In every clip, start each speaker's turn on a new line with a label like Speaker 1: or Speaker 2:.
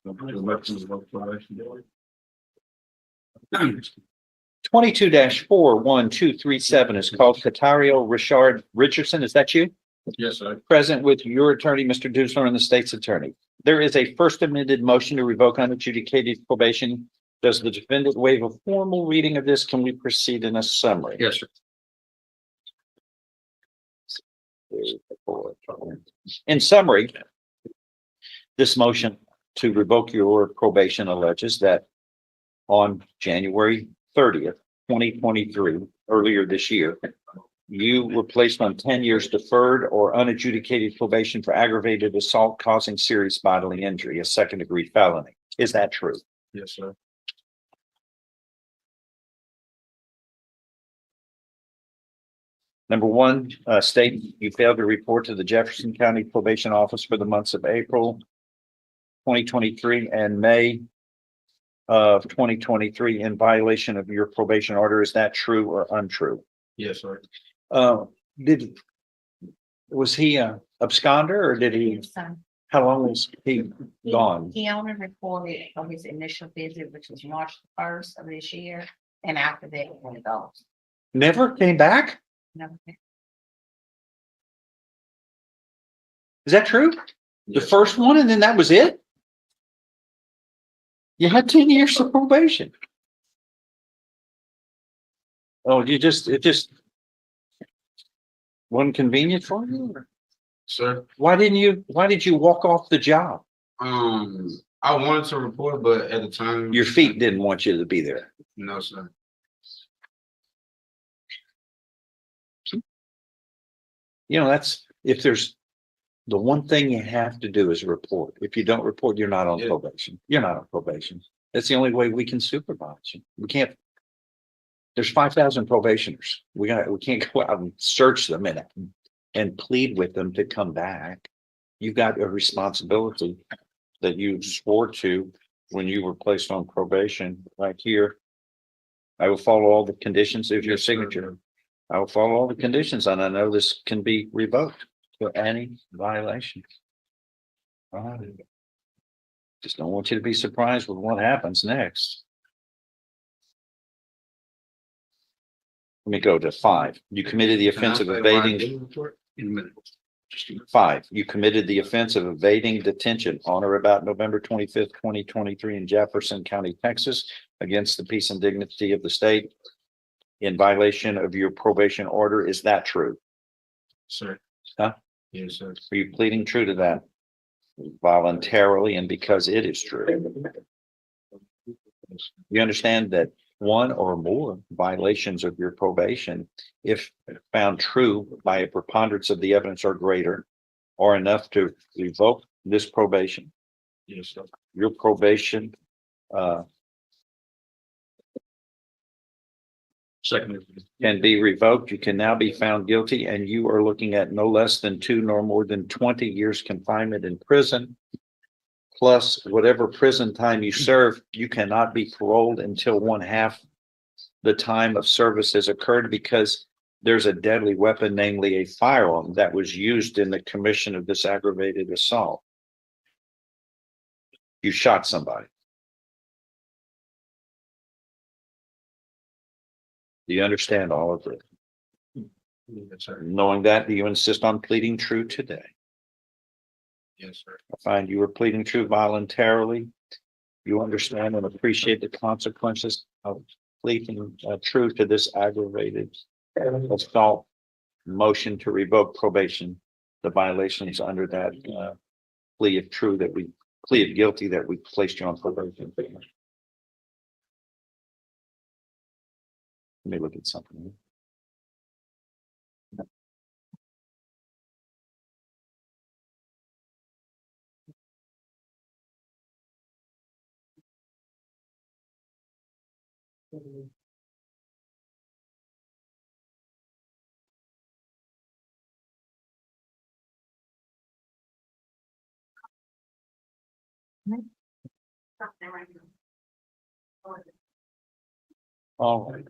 Speaker 1: (22-41237) is called Catario Richard Richardson. Is that you?
Speaker 2: Yes, sir.
Speaker 1: Present with your attorney, Mr. Dusler, and the state's attorney. There is a first amended motion to revoke unadjudicated probation. Does the defendant waive a formal reading of this? Can we proceed in a summary?
Speaker 2: Yes, sir.
Speaker 1: In summary, this motion to revoke your probation alleges that on January 30th, 2023, earlier this year, you were placed on 10 years deferred or unadjudicated probation for aggravated assault causing serious bodily injury, a second-degree felony. Is that true?
Speaker 2: Yes, sir.
Speaker 1: Number one, state you failed to report to the Jefferson County Probation Office for the months of April 2023 and May of 2023 in violation of your probation order. Is that true or untrue?
Speaker 2: Yes, sir.
Speaker 1: Was he a absconder or did he, how long was he gone?
Speaker 3: He only reported on his initial visit, which was March 1st of this year, and after that, he went off.
Speaker 1: Never came back?
Speaker 3: Never.
Speaker 1: Is that true? The
Speaker 2: Yes,
Speaker 1: first one and then that was it? You had 10 years of probation. Oh, it just wasn't convenient for you?
Speaker 2: sir.
Speaker 1: Why did you walk off the job?
Speaker 2: I wanted to report, but at the time,
Speaker 1: Your feet didn't want you to be there.
Speaker 2: No, sir.
Speaker 1: You know, that's, if there's, the one thing you have to do is report. If you don't report, you're not on
Speaker 2: Yeah.
Speaker 1: probation. You're not on probation. That's the only way we can supervise you. We can't, there's 5,000 probationers. We can't go out and search them and plead with them to come back. You've got a responsibility that you swore to when you were placed on probation right here. I will follow all the conditions of your
Speaker 2: Yes, sir.
Speaker 1: signature. I will follow all the conditions and I know this can be revoked for any violation. All right. Just don't want you to be surprised with what happens next. Let me go to 5. You committed the offense of evading.
Speaker 2: In a minute.
Speaker 1: 5, you committed the offense of evading detention on or about November 25th, 2023 in Jefferson County, Texas, against the peace and dignity of the state in violation of your probation order. Is that true?
Speaker 2: Sir.
Speaker 1: Huh?
Speaker 2: Yes, sir.
Speaker 1: Are you pleading true to that voluntarily and because it is true? You understand that one or more violations of your probation, if found true by a preponderance of the evidence or greater, are enough to revoke this probation.
Speaker 2: Yes, sir.
Speaker 1: Your probation
Speaker 2: Second.
Speaker 1: can be revoked. You can now be found guilty and you are looking at no less than 2 nor more than 20 years confinement in prison. Plus whatever prison time you serve, you cannot be paroled until 1/2 the time of service has occurred because there's a deadly weapon, namely a firearm, that was used in the commission of this aggravated assault. You shot somebody. Do you understand all of this?
Speaker 2: Yes, sir.
Speaker 1: Knowing that, do you insist on pleading true today?
Speaker 2: Yes, sir.
Speaker 1: I find you are pleading true voluntarily. You understand and appreciate the consequences of pleading true to this aggravated assault motion to revoke probation, the violations under that plea of guilty that we placed you on probation. Let me look at something. All right.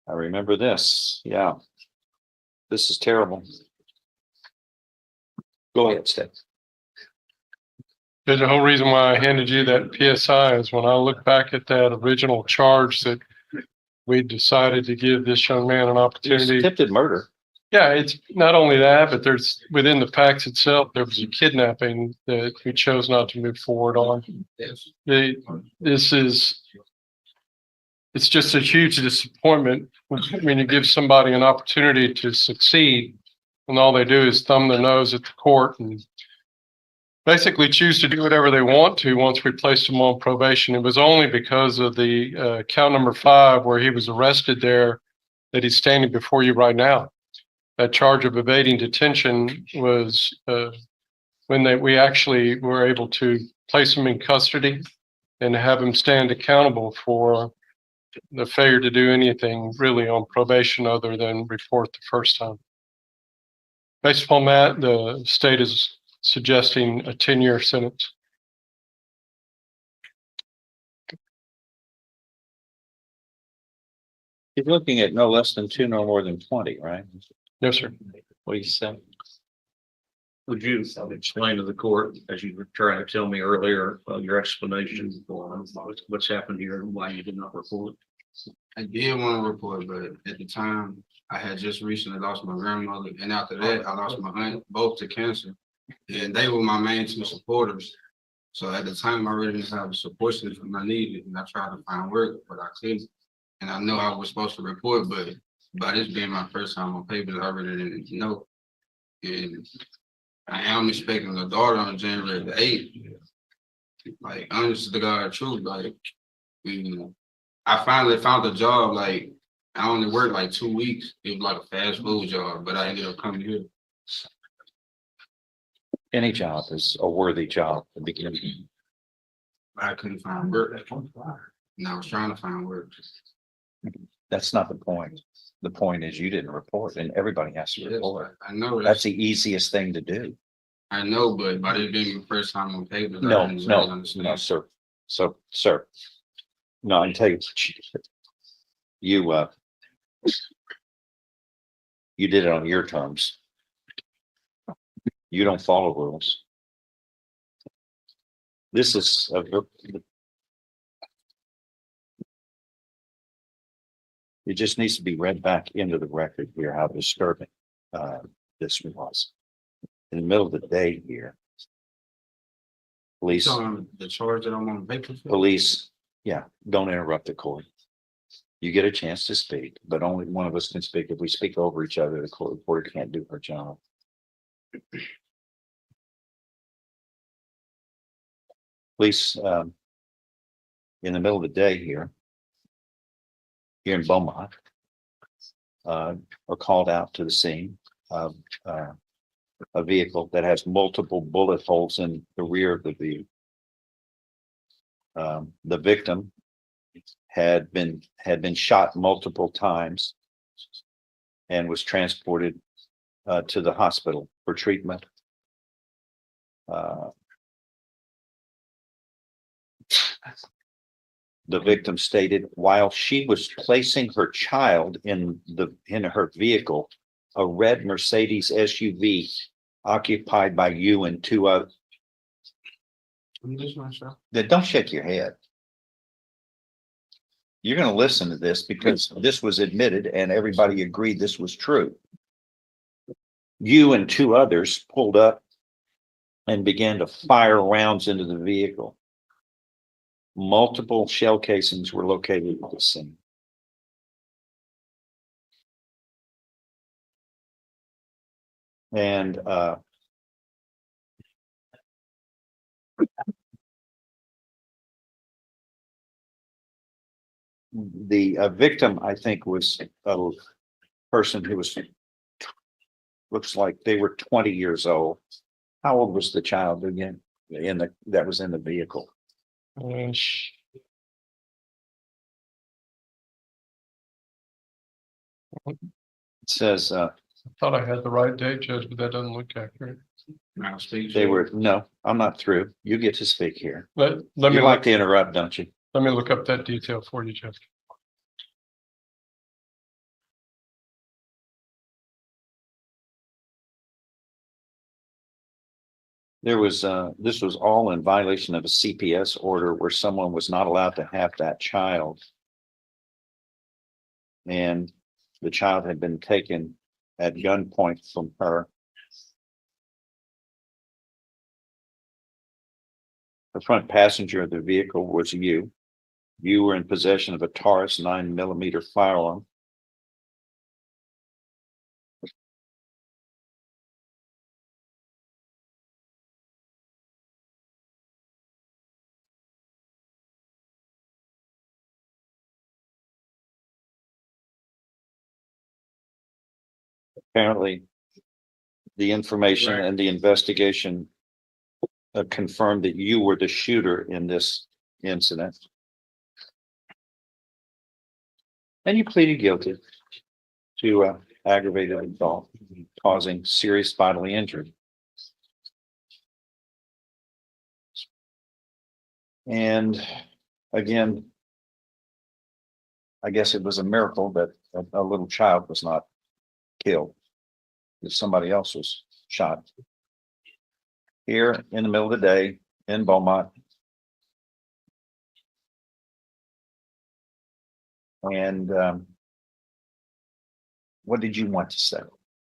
Speaker 1: I remember this. Yeah. This is terrible. Go ahead, Steph.
Speaker 4: The whole reason why I handed you that PSI is when I look back at that original charge that we decided to give this young man an opportunity.
Speaker 1: Attempted murder.
Speaker 4: Yeah, it's not only that, but there's within the facts itself, there was a kidnapping that we chose not to move forward on.
Speaker 2: Yes.
Speaker 4: It's just a huge disappointment when you give somebody an opportunity to succeed and all they do is thumb their nose at the court and basically choose to do whatever they want to once we placed him on probation. It was only because of the count number 5 where he was arrested there that he's standing before you right now. That charge of evading detention was when we actually were able to place him in custody and have him stand accountable for the failure to do anything really on probation other than report the first time. Based upon that, the state is suggesting a 10-year sentence.
Speaker 1: He's looking at no less than 2, no more than 20, right?
Speaker 4: Yes, sir.
Speaker 1: What do you say?
Speaker 5: Would you explain to the court, as you were trying to tell me earlier, your explanation for what's happened here and why you did not report?
Speaker 2: I did want to report, but at the time, I had just recently lost my grandmother, and after that, I lost my aunt, both to cancer. And they were my main 2 supporters. So at the time, I really didn't have a support system I needed, and I tried to find work, but I couldn't. And I know I was supposed to report, but by this being my first time on papers, I really didn't know. And I am expecting a daughter on January the 8th. Like, honest to God, truth, like, I finally found a job, like, I only worked like 2 weeks. It was like a fast food job, but I ended up coming here.
Speaker 1: Any job is a worthy job to begin with.
Speaker 2: I couldn't find work. And I was trying to find work.
Speaker 1: That's not the point. The point is you didn't report and everybody has to
Speaker 2: Yes,
Speaker 1: report.
Speaker 2: I know
Speaker 1: That's the easiest thing to do.
Speaker 2: I know, but by this being my first time on paper, I
Speaker 1: No,
Speaker 2: didn't really
Speaker 1: no,
Speaker 2: understand.
Speaker 1: no, sir. So, sir. No, I can tell you, you did it on your terms. You don't follow rules. This is it just needs to be read back into the record here, how disturbing this was. In the middle of the day here. Police,
Speaker 2: So the charge that I'm on paper for?
Speaker 1: police, yeah, don't interrupt the court. You get a chance to speak, but only one of us can speak. If we speak over each other, the court reporter can't do her job. Police, in the middle of the day here in Beaumont, are called out to the scene of a vehicle that has multiple bullet holes in the rear of the vehicle. The victim had been shot multiple times and was transported to the hospital for treatment. The victim stated while she was placing her child in her vehicle, a red Mercedes SUV occupied by you and 2 others. Don't shake your head. You're going to listen to this because this was admitted and everybody agreed this was true. You and 2 others pulled up and began to fire rounds into the vehicle. Multiple shell casings were located at the scene. And the victim, I think, was a person who looks like they were 20 years old. How old was the child again that was in the vehicle?
Speaker 4: It
Speaker 1: Says
Speaker 4: I thought I had the right date, Judge, but that doesn't look accurate.
Speaker 1: no, I'm not through. You get to speak here.
Speaker 4: Let
Speaker 1: You
Speaker 4: me
Speaker 1: like to interrupt, don't you?
Speaker 4: let me look up that detail for you, Judge.
Speaker 1: There was, this was all in violation of a CPS order where someone was not allowed to have that child. And the child had been taken at gunpoint from her. The front passenger of the vehicle was you. You were in possession of a Taurus 9mm firearm. Apparently, the information
Speaker 2: Right.
Speaker 1: and the investigation confirmed that you were the shooter in this incident. And you pleaded guilty to aggravated assault causing serious bodily injury. And again, I guess it was a miracle that a little child was not killed. That somebody else was shot. Here in the middle of the day in Beaumont. And what did you want to say?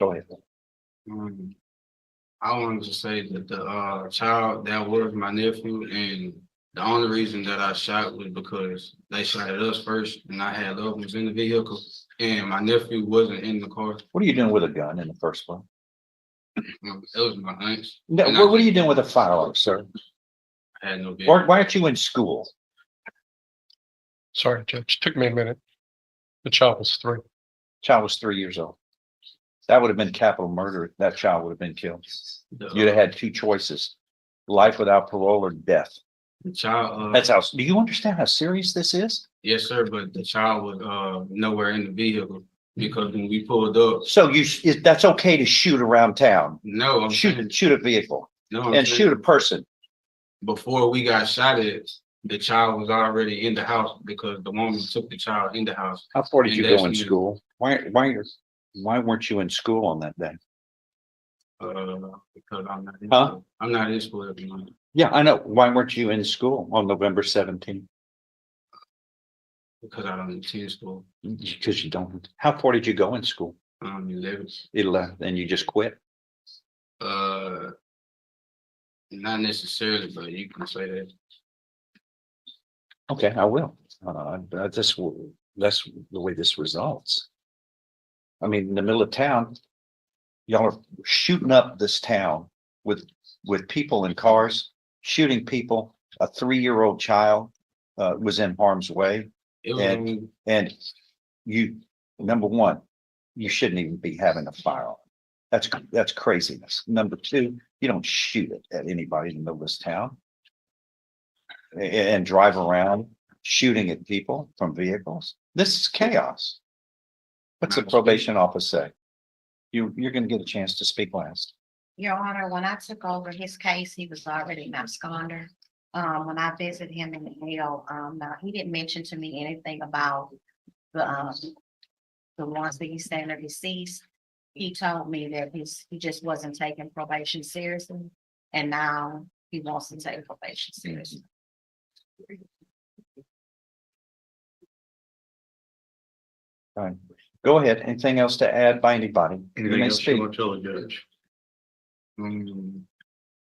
Speaker 1: Go ahead.
Speaker 2: I wanted to say that the child that was my nephew, and the only reason that I shot was because they shot at us first, and I had loved ones in the vehicle, and my nephew wasn't in the car.
Speaker 1: What are you doing with a gun in the first place?
Speaker 2: It was my aunt's.
Speaker 1: No,
Speaker 2: And I
Speaker 1: what are you doing with a firearm, sir?
Speaker 2: had no vehicle.
Speaker 1: Why aren't you in school?
Speaker 4: Sorry, Judge, took me a minute. The child was 3.
Speaker 1: Child was 3 years old. That would have been capital murder. That child would have been killed.
Speaker 2: The,
Speaker 1: You'd have had two choices: life without parole or death.
Speaker 2: the child.
Speaker 1: That's how. Do you understand how serious this is?
Speaker 2: Yes, sir, but the child was nowhere in the vehicle because when we pulled up,
Speaker 1: So that's okay to shoot around town,
Speaker 2: no, I'm saying,
Speaker 1: shoot a vehicle,
Speaker 2: no, I'm
Speaker 1: and
Speaker 2: saying
Speaker 1: shoot a person.
Speaker 2: before we got shot at, the child was already in the house because the woman took the child in the house.
Speaker 1: How far did you
Speaker 2: And
Speaker 1: go in
Speaker 2: that's-
Speaker 1: school? Why weren't you in school on that day?
Speaker 2: Because I'm not in
Speaker 1: Huh?
Speaker 2: school. I'm not in school every month
Speaker 1: Yeah, I know. Why weren't you in school on November 17th?
Speaker 2: because I don't attend school.
Speaker 1: Because you don't. How far did you go in school?
Speaker 2: 11.
Speaker 1: 11, and you just quit.
Speaker 2: Not necessarily, but you can say that.
Speaker 1: Okay, I will. That's the way this results. I mean, in the middle of town, y'all are shooting up this town with people in cars, shooting people. A 3-year-old child was in harm's way,
Speaker 2: It was only-
Speaker 1: and you, number one, you shouldn't even be having a firearm. That's craziness. Number two, you don't shoot it at anybody in the middle of this town and drive around shooting at people from vehicles. This is chaos. What's the probation office say? You're going to get a chance to speak last.
Speaker 3: Your Honor, when I took over his case, he was already an absconder. When I visited him in the jail, now he didn't mention to me anything about the ones that he's saying are deceased. He told me that he just wasn't taking probation seriously, and now he wants to take probation seriously.
Speaker 1: Right. Go ahead. Anything else to add by anybody? You
Speaker 5: Anything
Speaker 1: may
Speaker 5: else you
Speaker 1: speak.
Speaker 5: want to tell the judge?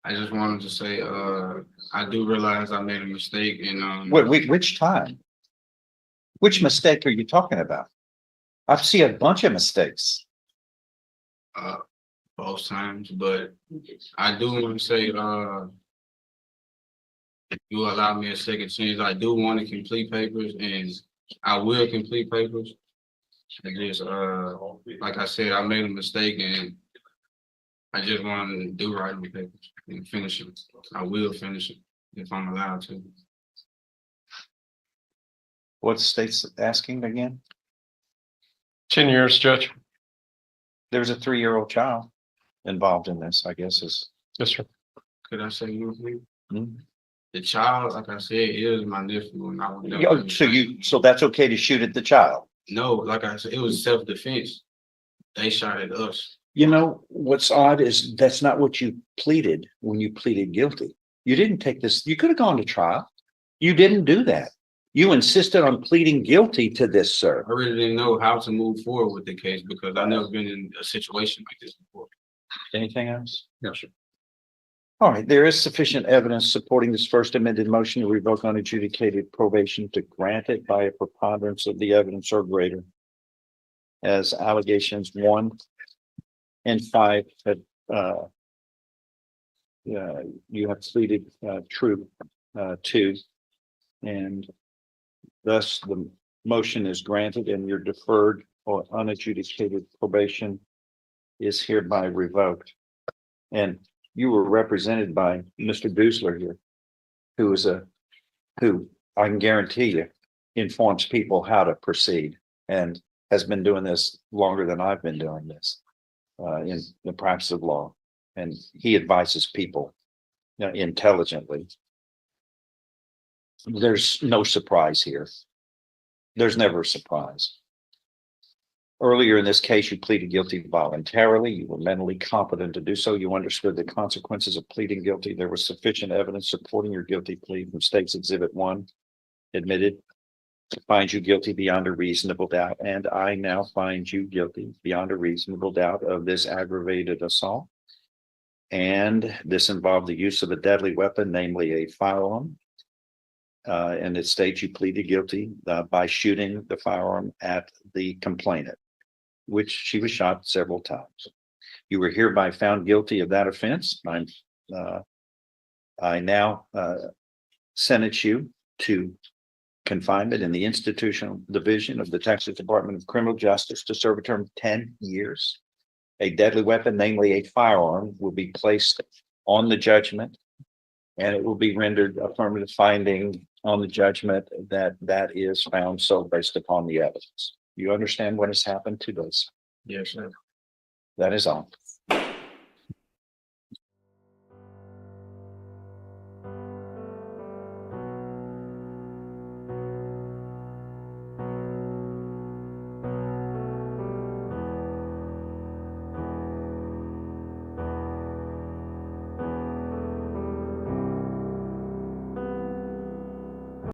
Speaker 2: I just wanted to say, I do realize I made a mistake and,
Speaker 1: Which time? Which mistake are you talking about? I've seen a bunch of mistakes.
Speaker 2: both times, but I do want to say, if you allow me a second chance, I do want to complete papers and I will complete papers. I just, like I said, I made a mistake and I just want to do right on the papers and finish it. I will finish it if I'm allowed to.
Speaker 1: What state's asking again?
Speaker 4: 10 years, Judge.
Speaker 1: There's a 3-year-old child involved in this, I guess is.
Speaker 4: Yes, sir.
Speaker 2: Could I say one thing?
Speaker 1: Hmm.
Speaker 2: The child, like I said, is my nephew and I would never.
Speaker 1: Oh, so that's okay to shoot at the child?
Speaker 2: No, like I said, it was self-defense. They shot at us.
Speaker 1: You know, what's odd is that's not what you pleaded when you pleaded guilty. You didn't take this, you could have gone to trial. You didn't do that. You insisted on pleading guilty to this, sir.
Speaker 2: I really didn't know how to move forward with the case because I've never been in a situation like this before.
Speaker 1: Anything else?
Speaker 5: Yes, sir.
Speaker 1: All right, there is sufficient evidence supporting this first amended motion to revoke unadjudicated probation to grant it by a preponderance of the evidence or greater. As allegations 1 and 5 have, you have pleaded, true, to, and thus the motion is granted and your deferred or unadjudicated probation is hereby revoked. And you were represented by Mr. Dusler here, who I can guarantee you informs people how to proceed and has been doing this longer than I've been doing this in the practice of law. And he advises people, intelligently. There's no surprise here. There's never a surprise. Earlier in this case, you pleaded guilty voluntarily. You were mentally competent to do so. You understood the consequences of pleading guilty. There was sufficient evidence supporting your guilty plea from State's Exhibit 1, admitted to find you guilty beyond a reasonable doubt. And I now find you guilty beyond a reasonable doubt of this aggravated assault. And this involved the use of a deadly weapon, namely a firearm. And it states you pleaded guilty by shooting the firearm at the complainant, which she was shot several times. You were hereby found guilty of that offense. I now sentence you to confinement in the institutional division of the Texas Department of Criminal Justice to serve a term of 10 years. A deadly weapon, namely a firearm, will be placed on the judgment, and it will be rendered affirmative finding on the judgment that that is found so based upon the evidence. You understand what has happened to this?
Speaker 2: Yes, sir.
Speaker 1: That is all.